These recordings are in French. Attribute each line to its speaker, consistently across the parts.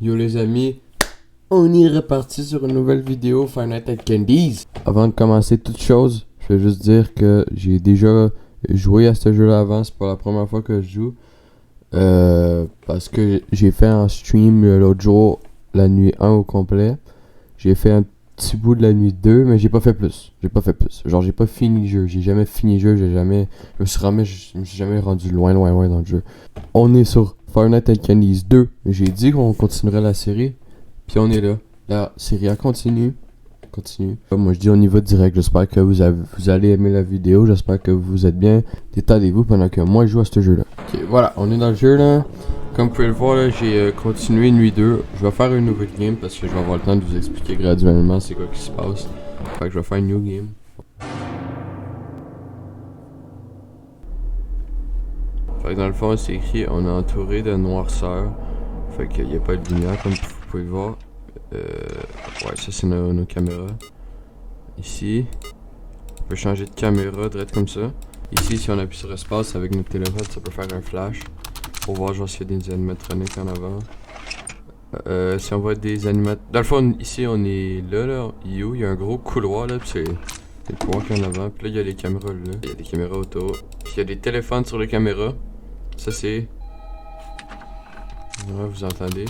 Speaker 1: Yo les amis, on est reparti sur une nouvelle vidéo Five Nights at Candy's. Avant de commencer toute chose, je vais juste dire que j'ai déjà joué à ce jeu-là avant, c'est pas la première fois que je joue. Parce que j'ai fait un stream l'autre jour, la nuit 1 au complet. J'ai fait un petit bout de la nuit 2, mais j'ai pas fait plus. Genre j'ai pas fini le jeu, j'ai jamais fini le jeu, je me suis jamais rendu loin dans le jeu. On est sur Five Nights at Candy's 2. J'ai dit qu'on continuerait la série. Puis on est là. La série a continue. Moi je dis on y va direct. J'espère que vous allez aimer la vidéo. J'espère que vous êtes bien. Détendez-vous pendant que moi je joue à ce jeu là. Ok, voilà, on est dans le jeu là. Comme vous pouvez le voir là, j'ai continué nuit 2. Je vais faire une nouvelle game parce que je vais avoir le temps de vous expliquer graduellement c'est quoi qui se passe. Fait que je vais faire une new game. Fait que dans le fond c'est écrit on est entouré de noirceur. Fait qu'il n'y a pas de lumière comme vous pouvez le voir. Ouais, ça c'est nos caméras. Ici, on peut changer de caméra direct comme ça. Ici, si on appuie sur espace avec notre téléphone, ça peut faire un flash. Pour voir genre s'il y a des animatroniques en avant. Si on voit des animatroniques... Dans le fond, ici on est là. Il y a un gros couloir là, puis c'est le couloir qu'il y a en avant. Puis là, il y a les caméras là. Il y a des caméras autour. Puis il y a des téléphones sur les caméras. Ça c'est... Ouais, vous entendez.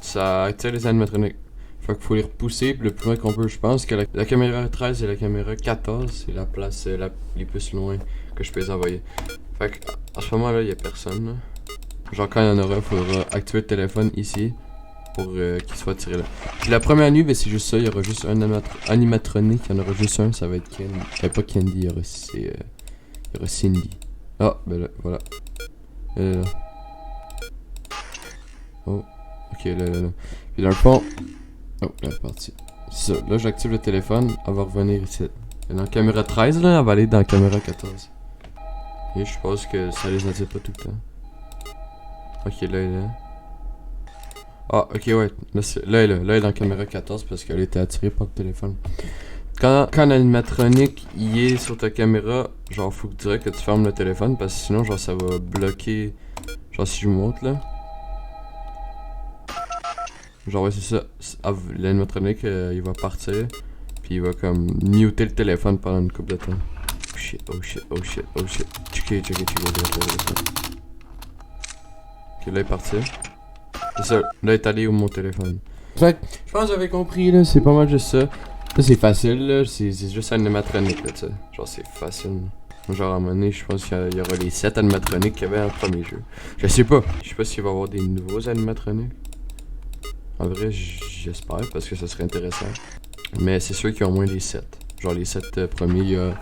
Speaker 1: Ça attire les animatroniques. Fait qu'il faut les repousser le plus loin qu'on peut. Je pense que la caméra 13 et la caméra 14, c'est la place les plus loin que je peux les envoyer. Fait qu'à ce moment-là, il y a personne. Là. Genre quand il y en aura, il faudra activer le téléphone ici pour qu'il soit tiré là. Puis la première nuit, ben, c'est juste ça. Il y aura juste un animatronique. Il y en aura juste un. Ça va être Candy. Pas Candy, il y aura Cindy. Ah, ben là, voilà. Là. Oh. Ok, là. Puis dans le fond... Oh, là, c'est parti. C'est ça. Là, j'active le téléphone. Elle va revenir ici. Et dans la caméra 13, là, elle va aller dans la caméra 14. Et je pense que ça les attire pas tout le temps. Ok, là. Ah, ok, ouais. Là, elle est dans la caméra 14 parce qu'elle était attirée par le téléphone. Quand l'animatronique y est sur ta caméra, genre, faut direct que tu fermes le téléphone parce que sinon, genre, ça va bloquer. Genre, si je vous montre, là. Genre ouais c'est ça, l'animatronique il va partir, puis il va comme muter le téléphone pendant une couple de temps. Oh shit. Checker. Ok là il est parti. C'est ça, là il est allé où mon téléphone. Fait que, je pense que vous avez compris là, c'est pas mal juste ça. Là c'est facile là, c'est juste un animatronique là tu sais. Genre c'est facile. Genre à un moment donné je pense qu'il y aura les 7 animatroniques qu'il y avait dans le premier jeu. Je sais pas s'il va y avoir des nouveaux animatroniques. En vrai, j'espère parce que ça serait intéressant. Mais c'est sûr qu'il y a au moins les 7. Genre les 7 premiers, il y a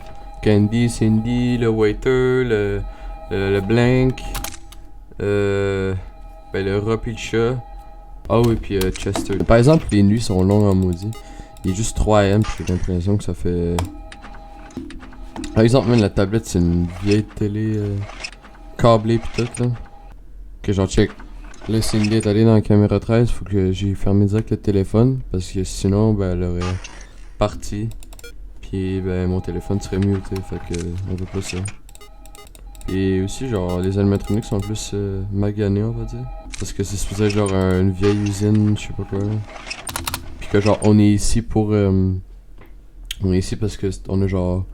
Speaker 1: Candy, Cindy, le Waiter, le Blank, ben le rat pis le chat. Ah oui, puis Chester. Par exemple, les nuits sont longues en maudit. Il est juste 3 AM, puis j'ai l'impression que ça fait... Par exemple, même la tablette, c'est une vieille télé câblée pis tout là. Que j'en check. Là, Cindy est allée dans la caméra 13, faut que j'ai fermé direct le téléphone, parce que sinon, ben, elle aurait parti, puis ben, mon téléphone serait muté, fait que, on veut pas ça. Et aussi, genre, les animatroniques sont plus maganés, on va dire, parce que c'est supposé genre une vieille usine, je sais pas quoi. Puis que genre, on est ici pour, on est ici parce que on a genre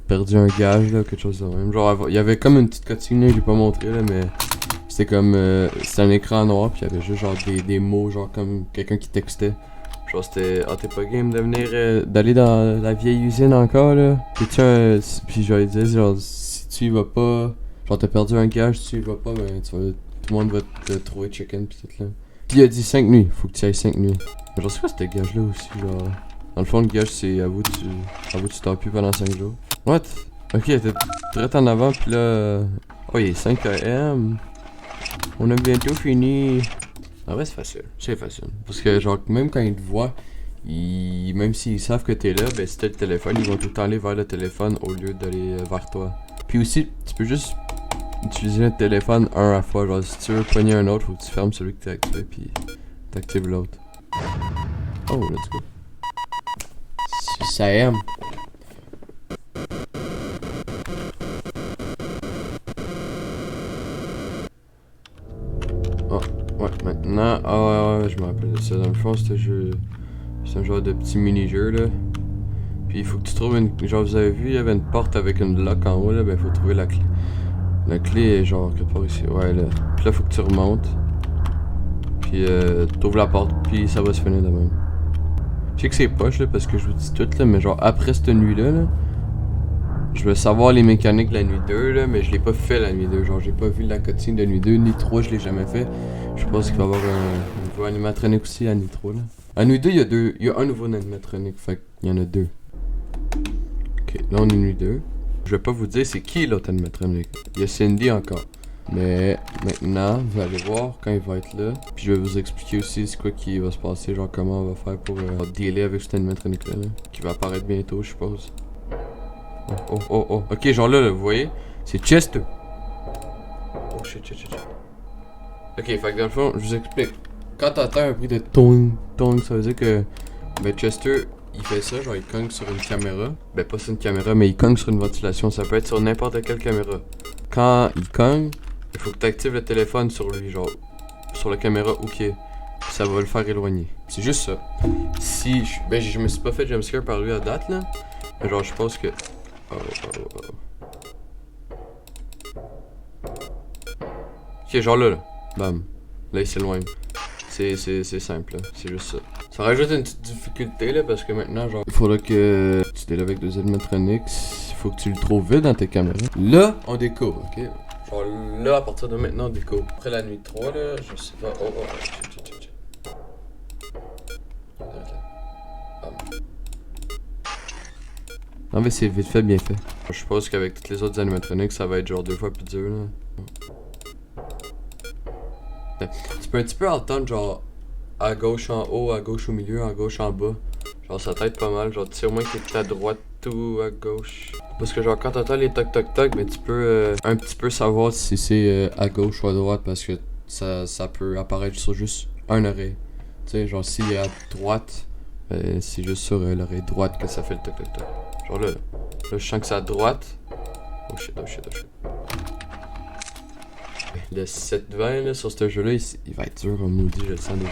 Speaker 1: perdu un gage, là, quelque chose de même. Genre, il y avait comme une petite cutscene, là, je l'ai pas montré, là, mais... C'était comme, c'était un écran noir puis il y avait juste genre des mots genre comme quelqu'un qui textait. Genre c'était, ah t'es pas game de venir, d'aller dans la vieille usine encore là. Puis genre il disait genre si tu y vas pas, genre t'as perdu un gage, si tu y vas pas, ben tout le monde va te trouver chicken pis tout là. Puis il a dit 5 nuits, faut que tu ailles 5 nuits. Mais genre c'est quoi ce gage là aussi genre. Dans le fond le gage c'est à vous tu t'en plus pendant 5 jours. What? Ok t'es direct en avant pis là, oh il est 5 AM. On a bientôt fini. En vrai, c'est facile. Parce que, genre, même quand ils te voient, même s'ils savent que t'es là, ben si t'as le téléphone, ils vont tout le temps aller vers le téléphone au lieu d'aller vers toi. Puis aussi, tu peux juste utiliser le téléphone un à la fois. Genre, si tu veux pogner un autre, faut que tu fermes celui que t'as activé, puis t'actives l'autre. Oh, let's go. Ça aime. Ouais, maintenant, je me rappelle de ça. Dans le fond, c'est un genre de petit mini-jeu, là. Puis il faut que tu trouves une... Genre, vous avez vu, il y avait une porte avec une lock en haut, là. Ben, il faut trouver la clé. La clé est genre quelque part ici. Ouais, là. Puis là, faut que tu remontes. Puis t'ouvres la porte, puis ça va se finir de même. Je sais que c'est poche, là, parce que je vous dis tout, là. Mais genre, après cette nuit-là, là, je veux savoir les mécaniques de la nuit 2, là. Mais je l'ai pas fait la nuit 2. Genre, j'ai pas vu la cutscene de nuit 2, ni 3, je l'ai jamais fait. Je pense qu'il va y avoir un nouveau animatronic aussi à nuit 3, là. À nuit 2, il y a un nouveau animatronic. Fait qu'il y en a deux. Ok, là on est nuit 2. Je vais pas vous dire c'est qui l'autre animatronic. Il y a Cindy encore. Mais maintenant, vous allez voir quand il va être là. Puis je vais vous expliquer aussi c'est quoi qui va se passer. Genre comment on va faire pour dealer avec cet animatronic là. Qui va apparaître bientôt, je suppose. Oh. Ok, genre là, vous voyez. C'est Chester. Oh shit. Ok, fait que dans le fond, je vous explique. Quand t'entends un bruit de tong, ça veut dire que ben Chester, il fait ça, genre il cogne sur une caméra. Ben pas sur une caméra, mais il cogne sur une ventilation. Ça peut être sur n'importe quelle caméra. Quand il cogne, il faut que tu actives le téléphone sur lui, genre sur la caméra ou qui est. Ça va le faire éloigner. C'est juste ça. Si je me suis pas fait jumpscare par lui à date là. Mais genre je pense que. Ok, genre là. Bam. Là il s'éloigne. C'est simple, là. C'est juste ça. Ça rajoute une petite difficulté, là, parce que maintenant, genre, il faudra que tu t'es là avec deux animatronics. Il faut que tu le trouves vite dans tes caméras. Là, on découvre, ok? Genre, là, à partir de maintenant, on découvre. Après la nuit 3, là, je sais pas. Non, mais c'est vite fait, bien fait. Je suppose qu'avec toutes les autres animatronics, ça va être genre 2 fois plus dur, là. Tu peux un petit peu entendre genre à gauche en haut, à gauche au milieu, à gauche en bas. Genre ça t'aide pas mal, genre tu sais au moins que t'es à droite ou à gauche. Parce que genre quand t'entends les toc toc toc, ben tu peux un petit peu savoir si c'est à gauche ou à droite parce que ça peut apparaître sur juste un oreille. Tu sais genre s'il est à droite, c'est juste sur l'oreille droite que ça fait le toc toc toc. Genre là je sens que c'est à droite. Oh shit. Le 720 là, sur ce jeu là, il va être dur comme maudit, je le sens déjà.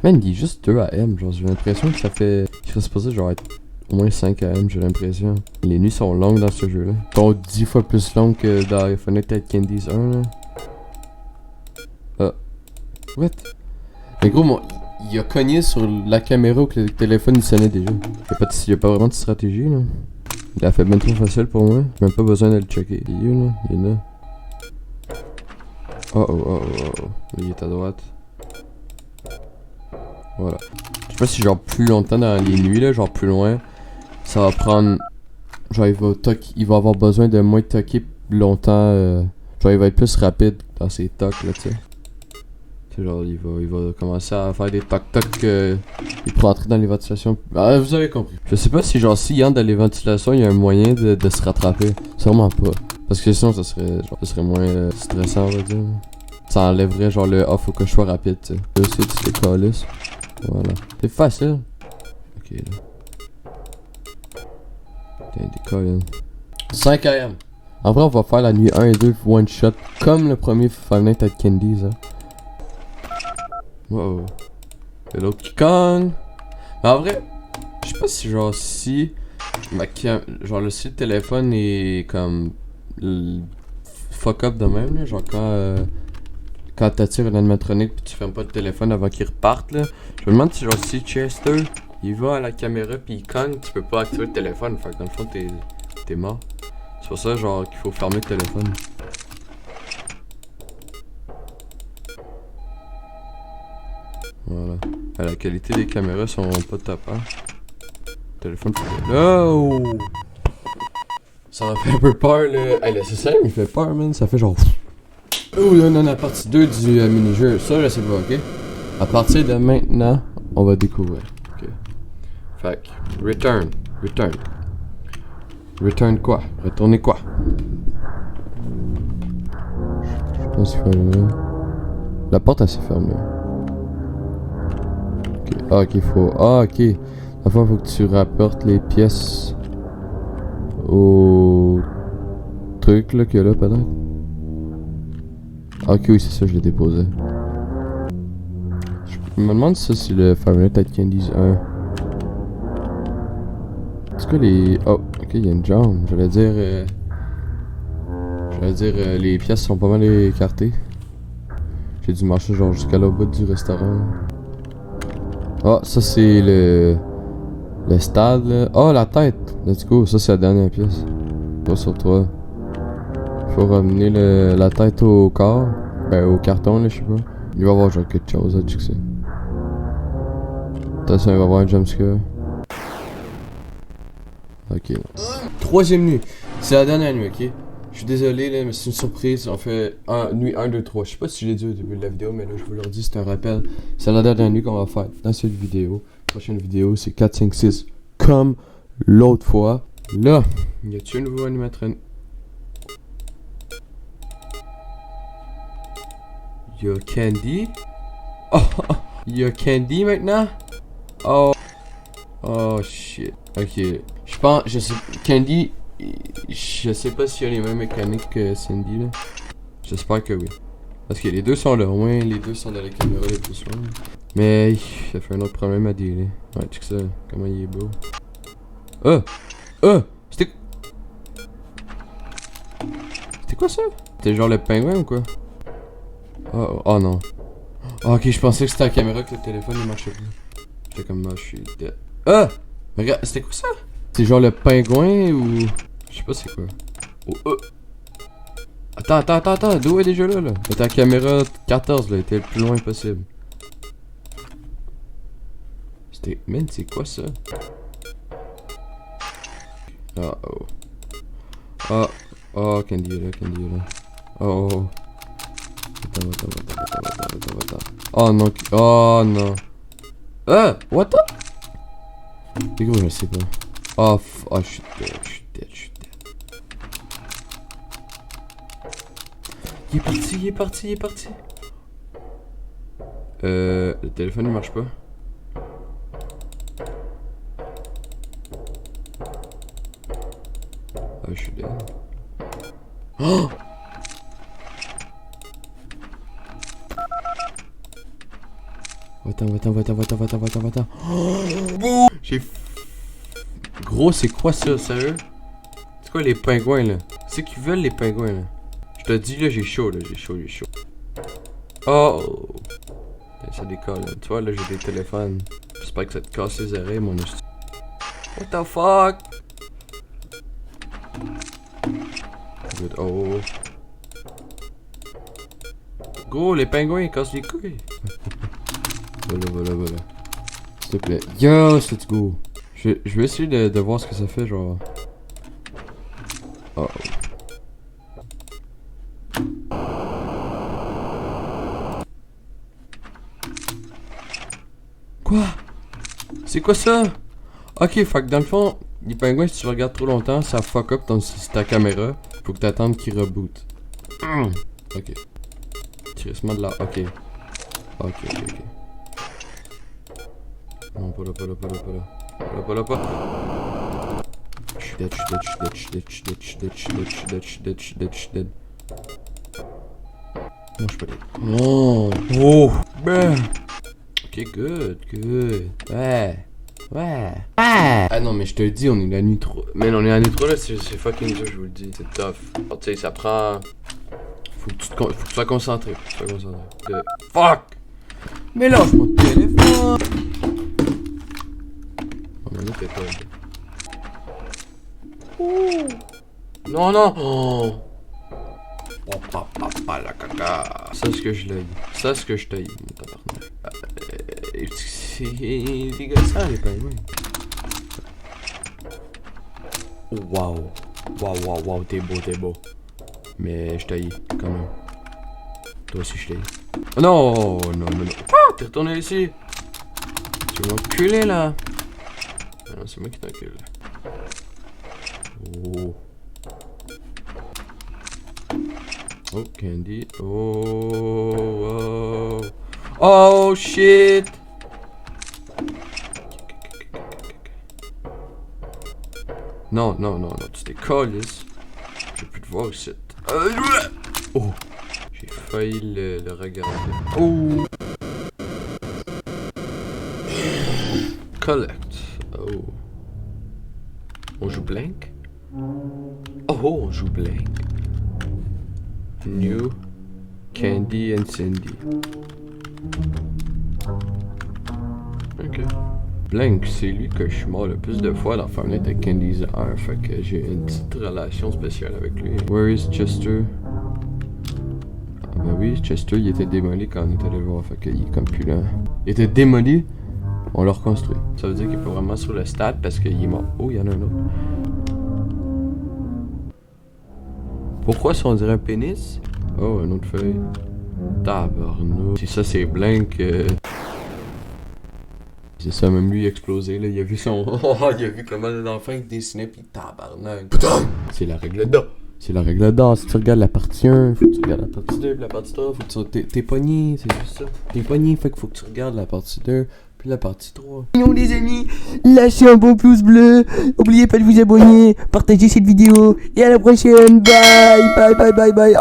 Speaker 1: Man, il est juste 2 AM, genre j'ai l'impression que ça fait. Il serait supposé genre être au moins 5 AM, j'ai l'impression. Les nuits sont longues dans ce jeu là. Ils sont 10 fois plus longues que dans Final Fight Candies 1 là. Ah. What? Mais gros, il a cogné sur la caméra que le téléphone il sonnait déjà. Il y a pas vraiment de stratégie là. Il a fait bien trop facile pour moi. J'ai même pas besoin de le checker. Il est où là? Il est là. Oh. Il est à droite. Voilà. Je sais pas si genre plus longtemps dans les nuits là, genre plus loin, ça va prendre. Genre il va avoir besoin de moins toquer longtemps. Genre il va être plus rapide dans ses tocs là, tu sais. C'est genre il va commencer à faire des toc-toc. Il pourra entrer dans les ventilations. Ah, vous avez compris. Je sais pas si genre s'il entre dans les ventilations, il y a un moyen de se rattraper. Sûrement pas. Parce que sinon ça serait moins stressant on va dire. Ça enlèverait genre le faut que je sois rapide tu sais. Là aussi tu te calisses. Voilà. C'est facile. Ok là. Putain des collines. 5 AM. En vrai on va faire la nuit 1 et 2 one shot. Comme le premier Five Nights at Candies hein. Wow. C'est l'autre qui cogne. Mais en vrai, je sais pas si genre si genre le téléphone est comme fuck up de même là, genre quand t'attires un animatronique pis tu fermes pas le téléphone avant qu'il reparte là. Je me demande si genre si Chester il va à la caméra pis il cogne, tu peux pas activer le téléphone, fait que dans le fond t'es mort. C'est pour ça genre qu'il faut fermer le téléphone. Voilà. La qualité des caméras sont pas top hein. Téléphone fait... Oh! Ça m'a fait un peu peur là. Hey, le système il fait peur man, ça fait genre... Oh là non, la partie 2 du mini-jeu, ça je sais pas, ok? À partir de maintenant, on va découvrir, ok? Fait que, return. Return quoi? Retourner quoi? Je pense qu'il faut aller là. La porte elle s'est fermée. Ok, faut... Ah, ok. La fois, faut que tu rapportes les pièces au truc là qu'il y a là, peut-être. Ok, oui, c'est ça, je l'ai déposé. Je me demande si ça c'est le Five Nights at Candy's 1. C'est quoi les... Oh, ok, il y a une jambe. J'allais dire... les pièces sont pas mal écartées. J'ai dû marcher genre jusqu'à l'autre bout du restaurant. Oh, ça c'est le stade là. Oh, la tête. Let's go, ça c'est la dernière pièce. Pas sur toi. Faut ramener la tête au corps. Ben au carton là, je sais pas. Il va y avoir genre quelque chose à checker ça. Attention, il va y avoir un jumpscare. Ok. Troisième nuit. C'est la dernière nuit, ok? Je suis désolé là, mais c'est une surprise. On fait nuit 1, 2, 3. Je sais pas si je l'ai dit au début de la vidéo, mais là je vous le redis, c'est un rappel. C'est la dernière nuit qu'on va faire dans cette vidéo. La prochaine vidéo, c'est 4, 5, 6. Comme l'autre fois. Là, y a-tu un nouveau animatronique? Y'a Candy? Oh, y'a Candy maintenant? Oh. Oh shit. Ok. Je pense, je sais, Candy, je sais pas s'il y a les mêmes mécaniques que Cindy là. J'espère que oui. Parce que les deux sont là, au moins les deux sont dans la caméra les plus souvent. Mais ça fait un autre problème à dealer. Ouais, check ça, comment il est beau. C'était quoi ça? C'était genre le pingouin ou quoi? Oh non. Oh, ok, je pensais que c'était la caméra que le téléphone il marchait plus. J'étais comme moi, je suis dead. Regarde, c'était quoi ça? C'est genre le pingouin ou... Je sais pas c'est quoi. Attends, d'où est déjà là? C'était la caméra 14 là, était le plus loin possible. C'était... Man, c'est quoi ça? Oh, Candy est là. Oh. Attends. Oh non. What the? Les gros, je sais pas. Oh, je suis dead. Il est parti. Le téléphone il marche pas. Je suis dead. Oh! Attends. Oh! Gros, c'est quoi ça, sérieux? C'est quoi les pingouins là? C'est qu'ils veulent les pingouins là? Je te dis là, j'ai chaud. Oh! Ça décolle là. Tu vois là, j'ai des téléphones. J'espère que ça te casse les oreilles, mon esti. What the fuck? Good. Oh. Gros, les pingouins ils cassent les couilles. Voilà. S'il te plaît. Yes, let's go. Je vais essayer de voir ce que ça fait, genre. Oh. Quoi? C'est quoi ça? Ok, fait que dans le fond, les pingouins, si tu regardes trop longtemps, ça fuck up ta caméra. Faut que t'attendes qu'il reboot. Ok. Tirissement de là. Ok. Non, pas là. Je suis dead. Non, je suis pas dead. Non. Oh. Ben. Ok, good. Ouais. Ah non, mais je te le dis, on est la nuit 3. Mais on est la nuit 3 là, c'est fucking dur, je vous le dis. C'est tough. Alors, tu sais, ça prend... Faut que tu sois concentré. Fuck! Mais lâche mon téléphone! Oh, mais là, t'es pas... Non! Oh, papa, la caca! Ça, ce que je l'ai. Ça, ce que je t'ai, mon tabarnak. C'est dégueulasse, les pingouins. Wow, t'es beau. Mais je t'haïs, quand même. Toi aussi, je t'haïs. Oh non. Quoi? T'es retourné ici? Tu m'as enculé, là. Ah non, c'est moi qui t'encule. Oh, Candy. Oh, shit. Non, tu t'es calisse. Je peux te voir ici. Oh, j'ai failli le regarder. Oh. Collect. Oh. On joue blank? Oh, on joue blank. New Candy and Cindy. Ok. Blank, c'est lui que je suis mort le plus de fois dans Five Nights at Candy's 1, fait que j'ai une petite relation spéciale avec lui. Where is Chester? Ah ben oui, Chester il était démoli quand on est allé le voir, fait qu'il est comme plus là. Il était démoli, on l'a reconstruit. Ça veut dire qu'il est pas vraiment sur le stade parce qu'il est mort. Oh, il y en a un autre. Pourquoi ça on dirait un pénis? Oh, une autre feuille. Tabarnou. Si ça c'est Blank. C'est ça, même lui il a explosé là. Il a vu son. Oh, il a vu comment l'enfant il dessinait pis tabarnak. Putain! C'est la règle d'or. C'est la règle d'or. Si tu regardes la partie 1, faut que tu regardes la partie 2, puis la partie 3, faut que tu. T'es pogné, c'est juste ça. T'es pogné, fait qu'il faut que tu regardes la partie 2, puis la partie 3.
Speaker 2: Non les amis, lâchez un bon pouce bleu, n'oubliez pas de vous abonner, partagez cette vidéo, et à la prochaine, bye bye bye bye bye.